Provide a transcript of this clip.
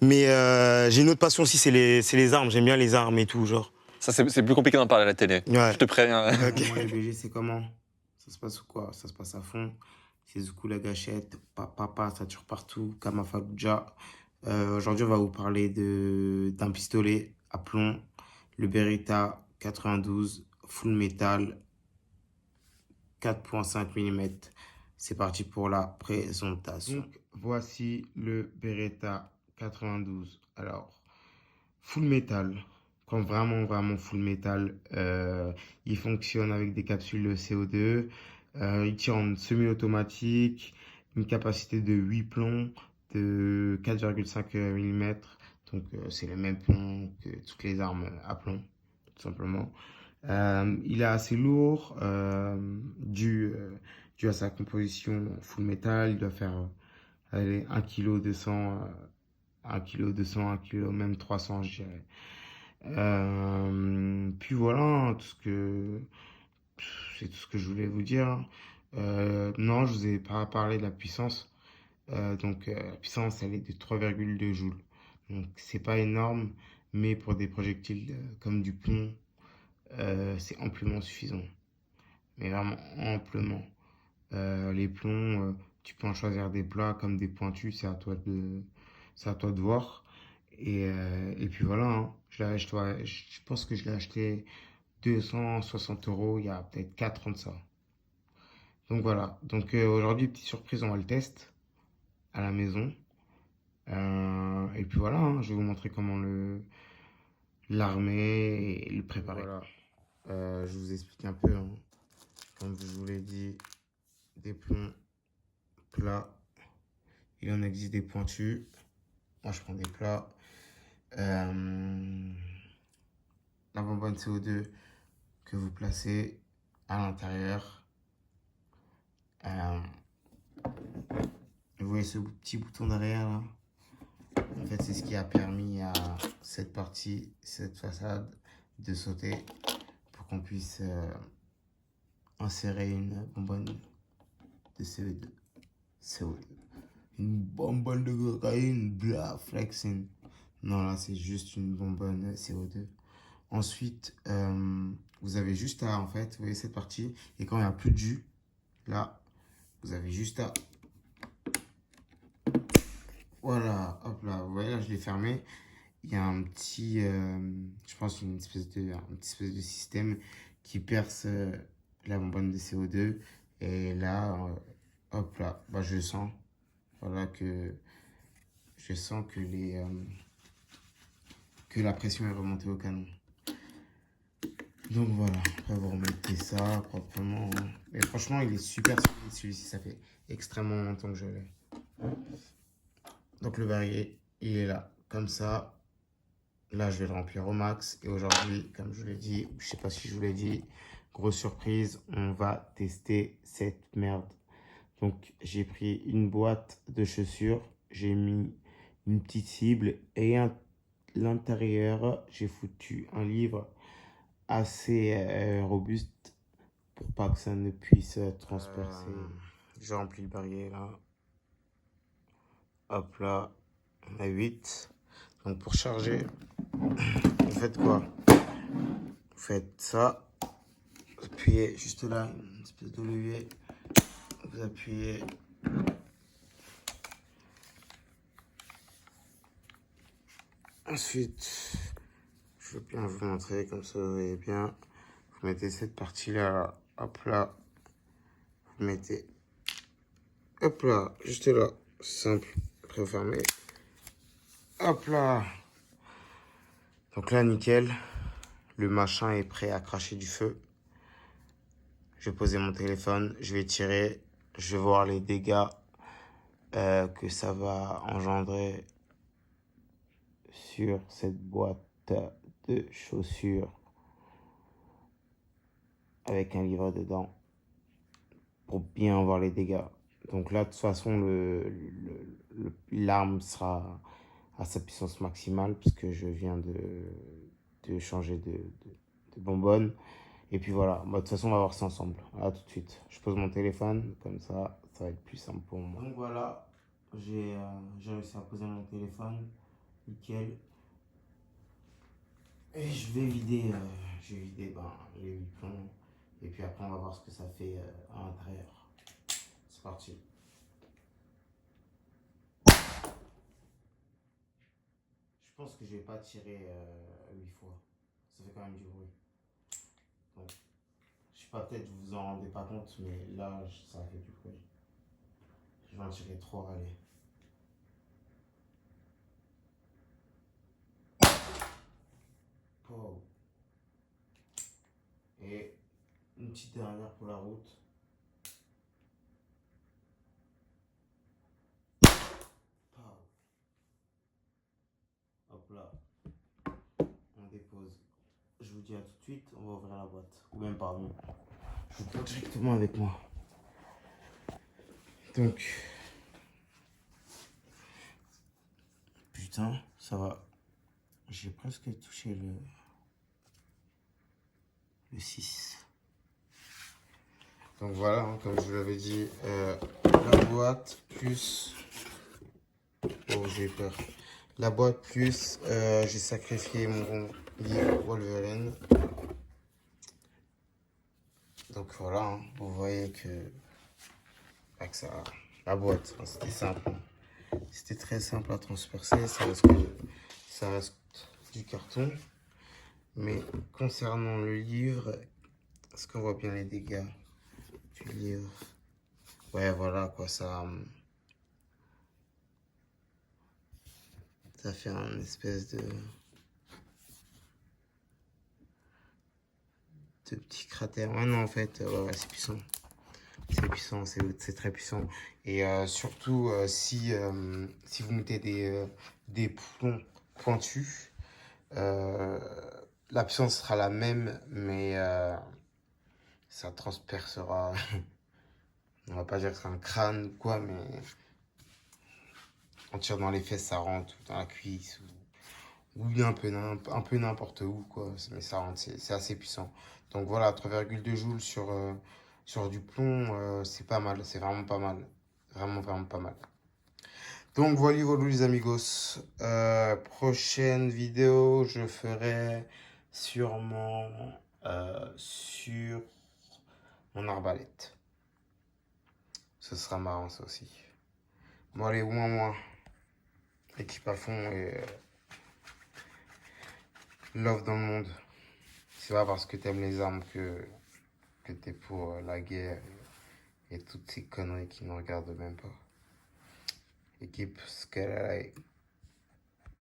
Mais j'ai une autre passion aussi, c'est les armes. J'aime bien les armes et tout, genre. Ça, c'est plus compliqué d'en parler à la télé. Ouais. Je te préviens. Ok. Moi, les BG, c'est comment? Ça se passe quoi? Ça se passe à fond. C'est Zoukou la gâchette, papa, ça tire partout, Kama Fallujah. Aujourd'hui, on va vous parler d'un pistolet à plomb, le Beretta 92 Full Metal 4,5 mm. C'est parti pour la présentation. Donc, voici le Beretta 92. Alors, Full Metal, quand vraiment Full Metal, il fonctionne avec des capsules CO2, il tire en semi-automatique, une capacité de 8 plombs, de 4,5 mm, donc c'est le même plomb que toutes les armes à plomb, tout simplement. Il est assez lourd, dû à sa composition full metal, il doit faire allez, 1 kg 200, 1 kg 200, 1 kg même 300, je dirais. Puis voilà, hein, c'est tout ce que je voulais vous dire. Non, je vous ai pas parlé de la puissance. La puissance, elle est de 3,2 joules. Donc, c'est pas énorme, mais pour des projectiles comme du plomb, c'est amplement suffisant. Mais vraiment amplement. Les plombs, tu peux en choisir des plats comme des pointus, c'est à toi de voir. Et puis voilà, hein. Je pense que je l'ai acheté 260 euros il y a peut-être 4 ans de ça. Donc voilà, donc aujourd'hui, petite surprise, on va le test à la maison. Et puis voilà, hein, je vais vous montrer comment l'armer et le préparer. Voilà, je vous explique un peu, hein. Comme je vous l'ai dit, des plombs plats, il en existe des pointus. Moi, je prends des plats. La bonbonne CO2 que vous placez à l'intérieur. Vous voyez ce petit bouton derrière là? En fait, c'est ce qui a permis à cette partie, cette façade, de sauter pour qu'on puisse insérer une bonbonne de CO2. Une bonbonne de cocaïne, bla, flexing. Non, là, c'est juste une bonbonne CO2. Ensuite, vous avez juste à, en fait, vous voyez cette partie, et quand il n'y a plus de jus, là, vous avez juste à... Voilà, hop là, vous voyez, là, je l'ai fermé. Il y a un petit, je pense, un petit espèce de système qui perce la bonbonne de CO2. Et là, hop là, bah, je sens, voilà, que la pression est remontée au canon. Donc voilà, après vous remettez ça proprement. Mais franchement, il est super solide celui-ci, ça fait extrêmement longtemps que je l'ai. Donc le barillet, il est là, comme ça. Là, je vais le remplir au max. Et aujourd'hui, comme je vous l'ai dit, je sais pas si je vous l'ai dit, grosse surprise, on va tester cette merde. Donc j'ai pris une boîte de chaussures, j'ai mis une petite cible et à l'intérieur, j'ai foutu un livre assez robuste pour pas que ça ne puisse transpercer. J'ai rempli le barillet là. Hop là, on a 8. Donc pour charger, vous faites quoi? Vous faites ça, vous appuyez juste là, une espèce de levier, vous appuyez. Ensuite, je veux bien vous montrer comme ça, vous voyez bien. Vous mettez cette partie-là, hop là. Vous mettez, hop là, juste là, simple, après vous fermez. Hop là. Donc là, nickel. Le machin est prêt à cracher du feu. Je vais poser mon téléphone, je vais tirer, je vais voir les dégâts que ça va engendrer sur cette boîte de chaussures avec un livre dedans pour bien voir les dégâts. Donc là, de toute façon, l'arme sera à sa puissance maximale puisque je viens de changer de bonbonne. Et puis voilà, bah, de toute façon, on va voir ça ensemble. À tout de suite. Je pose mon téléphone, comme ça va être plus simple pour moi. Donc voilà, j'ai réussi à poser mon téléphone. Nickel. Et je vais vider, ben, les 8 plombs. Et puis après, on va voir ce que ça fait à l'intérieur. C'est parti. Je pense que je vais pas tirer 8 fois. Ça fait quand même du bruit. Donc, je sais pas, peut-être vous vous en rendez pas compte, mais là, ça fait du bruit. Je vais en tirer 3, allez. Oh. Et une petite dernière pour la route. Oh. Hop là. On dépose. Je vous dis à tout de suite, on va ouvrir la boîte. Ou même pas, non. Je vous prends directement avec moi. Donc, putain, ça va. J'ai presque touché le 6. Donc voilà, hein, comme je vous l'avais dit, la boîte plus... Oh, j'ai eu peur. La boîte plus, j'ai sacrifié mon livre Wolverine. Donc voilà, hein, vous voyez que ça, la boîte, hein, c'était simple. C'était très simple à transpercer, ça reste du carton. Mais concernant le livre, est-ce qu'on voit bien les dégâts du livre? Ouais, voilà quoi, ça fait un espèce de petit cratère. Ouais, non, en fait, ouais, c'est puissant. C'est puissant, c'est très puissant. Et surtout, si vous mettez des plombs pointus, la puissance sera la même, mais ça transpercera. On va pas dire que c'est un crâne ou quoi, mais on tire dans les fesses, ça rentre, ou dans la cuisse, ou un peu n'importe où, quoi. Mais ça rentre, c'est assez puissant. Donc voilà, 3,2 joules sur du plomb, c'est pas mal, c'est vraiment pas mal. Vraiment, vraiment pas mal. Donc voilà, voilà les amigos. Prochaine vidéo, je ferai sûrement sur mon arbalète. Ce sera marrant ça aussi. Bon allez, moins. Équipe à fond et love dans le monde. C'est pas parce que t'aimes les armes que t'es pour la guerre et toutes ces conneries qui ne regardent même pas. Équipe Skylight.